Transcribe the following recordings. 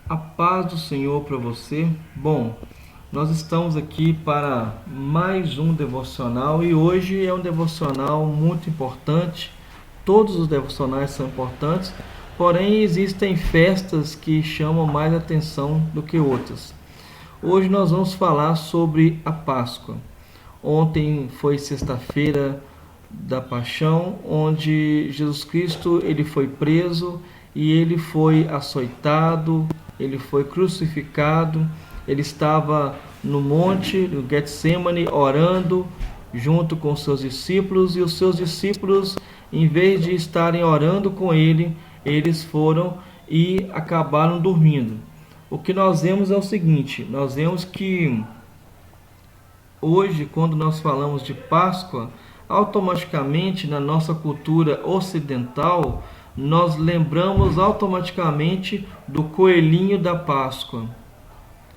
A paz do Senhor para você. Bom, nós estamos aqui para mais um devocional e hoje é um devocional muito importante. Todos os devocionais são importantes, porém existem festas que chamam mais atenção do que outras. Hoje nós vamos falar sobre a Páscoa. Ontem foi sexta-feira da Paixão, onde Jesus Cristo ele foi preso e ele foi açoitado, ele foi crucificado, ele estava no monte, no Getsemane, orando junto com seus discípulos, e os seus discípulos, em vez de estarem orando com ele, eles foram e acabaram dormindo. O que nós vemos é o seguinte: nós vemos que hoje, quando nós falamos de Páscoa, automaticamente na nossa cultura ocidental, nós lembramos automaticamente do coelhinho da Páscoa,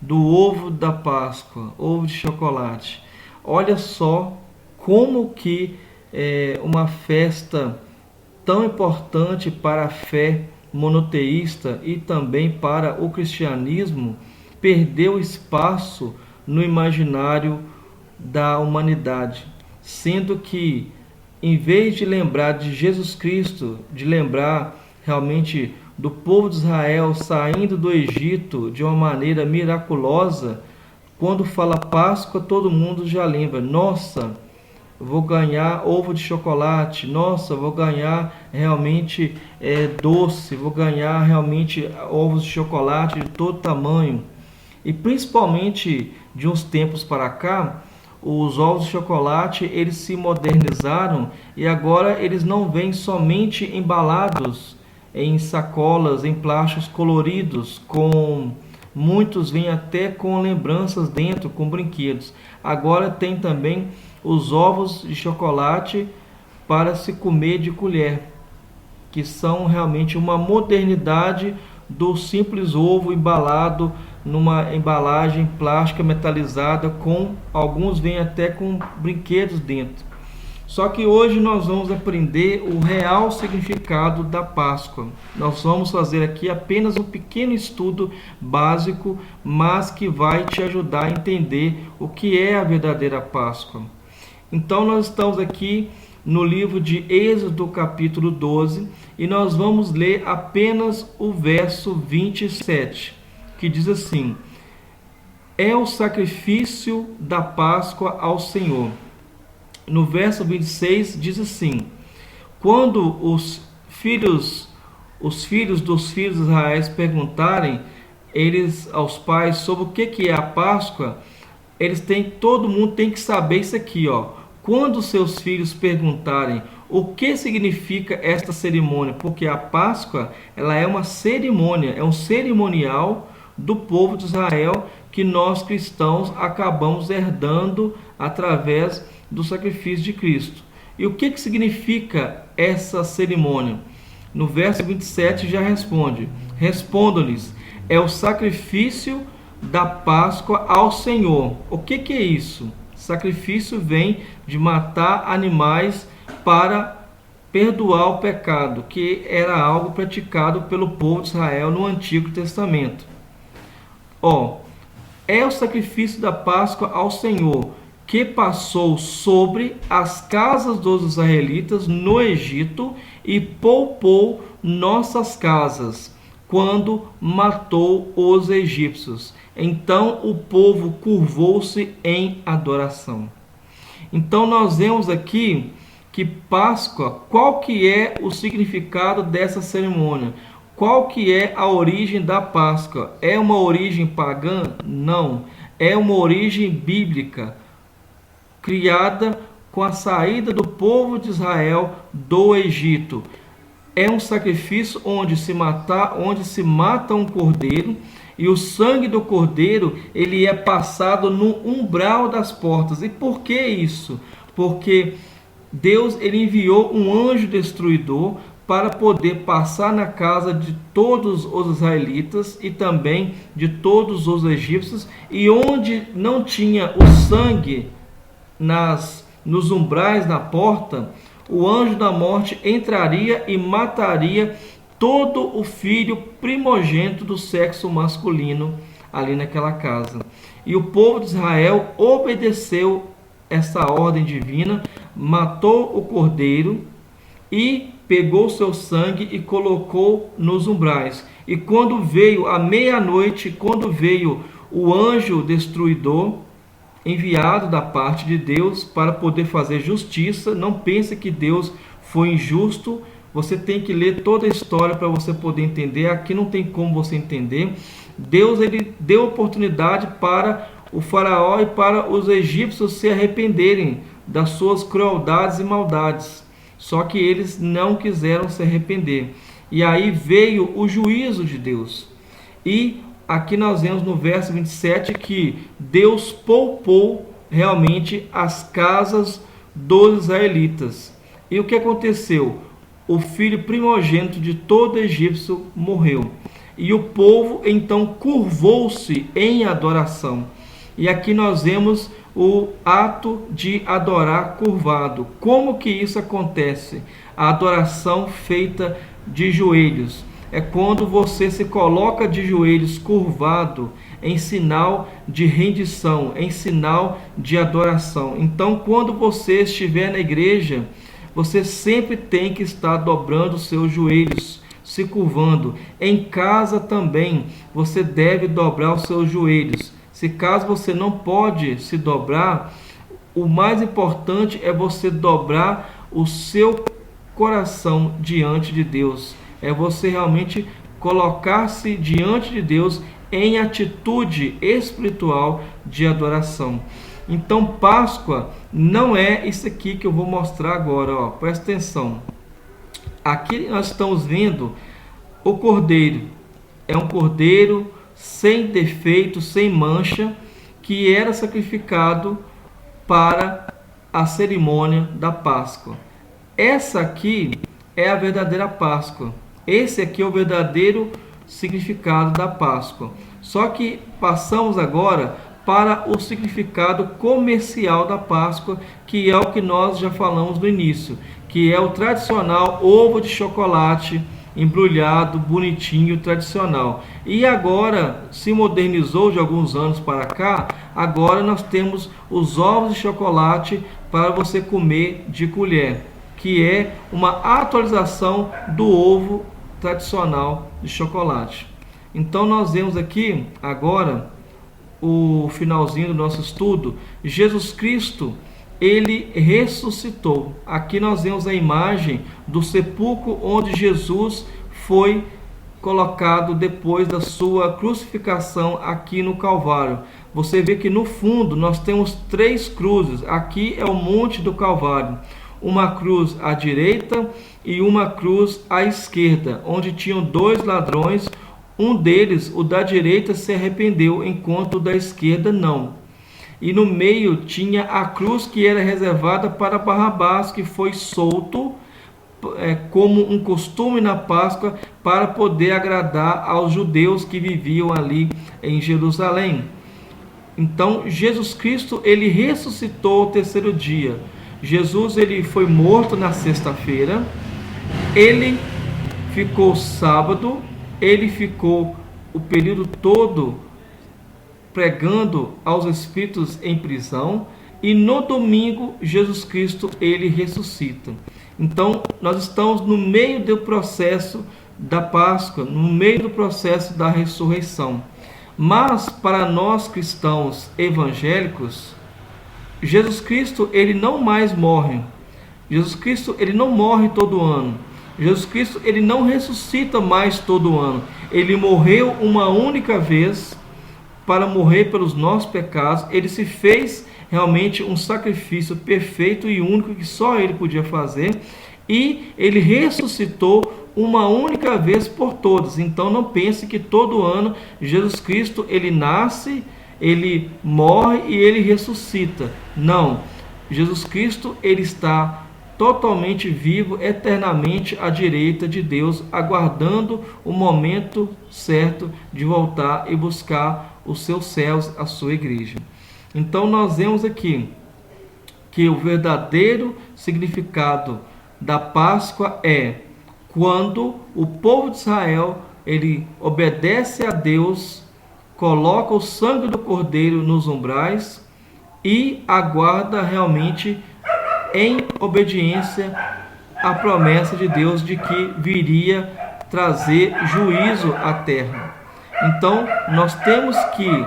do ovo da Páscoa, ovo de chocolate. Olha só como que uma festa tão importante para a fé monoteísta e também para o cristianismo perdeu espaço no imaginário da humanidade, sendo que, em vez de lembrar de Jesus Cristo, de lembrar realmente do povo de Israel saindo do Egito de uma maneira miraculosa, quando fala Páscoa, todo mundo já lembra: nossa, vou ganhar ovo de chocolate, nossa, vou ganhar realmente doce, vou ganhar realmente ovos de chocolate de todo tamanho. E principalmente de uns tempos para cá, os ovos de chocolate eles se modernizaram e agora eles não vêm somente embalados em sacolas, em plásticos coloridos, muitos vêm até com lembranças dentro, com brinquedos. Agora tem também os ovos de chocolate para se comer de colher, que são realmente uma modernidade do simples ovo embalado numa embalagem plástica metalizada, com alguns vêm até com brinquedos dentro. Só que hoje nós vamos aprender o real significado da Páscoa. Nós vamos fazer aqui apenas um pequeno estudo básico, mas que vai te ajudar a entender o que é a verdadeira Páscoa. Então nós estamos aqui no livro de Êxodo, capítulo 12, e nós vamos ler apenas o verso 27, que diz assim: é o sacrifício da Páscoa ao Senhor. No verso 26 diz assim: quando os filhos dos filhos de Israel perguntarem eles aos pais sobre o que é a Páscoa, todo mundo tem que saber isso aqui, ó. Quando seus filhos perguntarem o que significa esta cerimônia, porque a Páscoa ela é uma cerimônia, é um cerimonial do povo de Israel que nós cristãos acabamos herdando através do sacrifício de Cristo. E o que significa essa cerimônia? No verso 27 já responde: respondam-lhes, é o sacrifício da Páscoa ao Senhor. O que é isso? Sacrifício vem de matar animais para perdoar o pecado, que era algo praticado pelo povo de Israel no Antigo Testamento. É o sacrifício da Páscoa ao Senhor, que passou sobre as casas dos israelitas no Egito e poupou nossas casas, quando matou os egípcios. Então o povo curvou-se em adoração. Então nós vemos aqui que Páscoa, qual que é o significado dessa cerimônia? Qual que é a origem da Páscoa? É uma origem pagã? Não. É uma origem bíblica, criada com a saída do povo de Israel do Egito. É um sacrifício onde se mata um cordeiro, e o sangue do cordeiro ele é passado no umbral das portas. E por que isso? Porque Deus ele enviou um anjo destruidor para poder passar na casa de todos os israelitas e também de todos os egípcios, e onde não tinha o sangue nos umbrais da porta, o anjo da morte entraria e mataria todo o filho primogênito do sexo masculino ali naquela casa. E o povo de Israel obedeceu essa ordem divina, matou o cordeiro e pegou seu sangue e colocou nos umbrais. E quando veio a meia-noite, quando veio o anjo destruidor, enviado da parte de Deus para poder fazer justiça, não pense que Deus foi injusto. Você tem que ler toda a história para você poder entender. Aqui não tem como você entender. Deus, ele deu oportunidade para o faraó e para os egípcios se arrependerem das suas crueldades e maldades. Só que eles não quiseram se arrepender. E aí veio o juízo de Deus. E aqui nós vemos no verso 27 que Deus poupou realmente as casas dos israelitas. E o que aconteceu? O filho primogênito de todo egípcio morreu. E o povo então curvou-se em adoração. E aqui nós vemos o ato de adorar curvado. Como que isso acontece? A adoração feita de joelhos. É quando você se coloca de joelhos curvado em sinal de rendição, em sinal de adoração. Então, quando você estiver na igreja, você sempre tem que estar dobrando os seus joelhos, se curvando. Em casa também, você deve dobrar os seus joelhos. Se caso você não pode se dobrar, o mais importante é você dobrar o seu coração diante de Deus. É você realmente colocar-se diante de Deus em atitude espiritual de adoração. Então, Páscoa não é isso aqui que eu vou mostrar agora, ó. Presta atenção. Aqui nós estamos vendo o cordeiro. É um cordeiro sem defeito, sem mancha, que era sacrificado para a cerimônia da Páscoa. Essa aqui é a verdadeira Páscoa. Esse aqui é o verdadeiro significado da Páscoa. Só que passamos agora para o significado comercial da Páscoa, que é o que nós já falamos no início, que é o tradicional ovo de chocolate embrulhado, bonitinho, tradicional. E agora se modernizou de alguns anos para cá. Agora nós temos os ovos de chocolate para você comer de colher, que é uma atualização do ovo tradicional de chocolate. Então nós vemos aqui agora o finalzinho do nosso estudo. Jesus Cristo, ele ressuscitou. Aqui nós vemos a imagem do sepulcro onde Jesus foi colocado depois da sua crucificação aqui no Calvário. Você vê que no fundo nós temos 3 cruzes. Aqui é o Monte do Calvário. Uma cruz à direita e uma cruz à esquerda, onde tinham 2 ladrões. Um deles, o da direita, se arrependeu, enquanto o da esquerda não. E no meio tinha a cruz que era reservada para Barrabás, que foi solto como um costume na Páscoa para poder agradar aos judeus que viviam ali em Jerusalém. Então Jesus Cristo, ele ressuscitou ao 3º dia. Jesus, ele foi morto na sexta-feira, ele ficou sábado, ele ficou o período todo pregando aos espíritos em prisão, e no domingo Jesus Cristo, ele ressuscita. Então nós estamos no meio do processo da Páscoa, no meio do processo da ressurreição. Mas para nós cristãos evangélicos, Jesus Cristo, ele não mais morre. Jesus Cristo, ele não morre todo ano. Jesus Cristo, ele não ressuscita mais todo ano. Ele morreu uma única vez para morrer pelos nossos pecados. Ele se fez realmente um sacrifício perfeito e único que só ele podia fazer. E ele ressuscitou uma única vez por todas. Então não pense que todo ano Jesus Cristo, ele nasce, ele morre e ele ressuscita. Não. Jesus Cristo, ele está totalmente vivo, eternamente à direita de Deus, aguardando o momento certo de voltar e buscar os seus céus, a sua igreja. Então nós vemos aqui que o verdadeiro significado da Páscoa é quando o povo de Israel ele obedece a Deus, coloca o sangue do cordeiro nos umbrais e aguarda realmente em obediência à promessa de Deus de que viria trazer juízo à terra. Então, nós temos que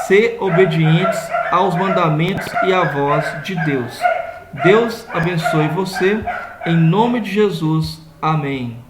ser obedientes aos mandamentos e à voz de Deus. Deus abençoe você, em nome de Jesus. Amém.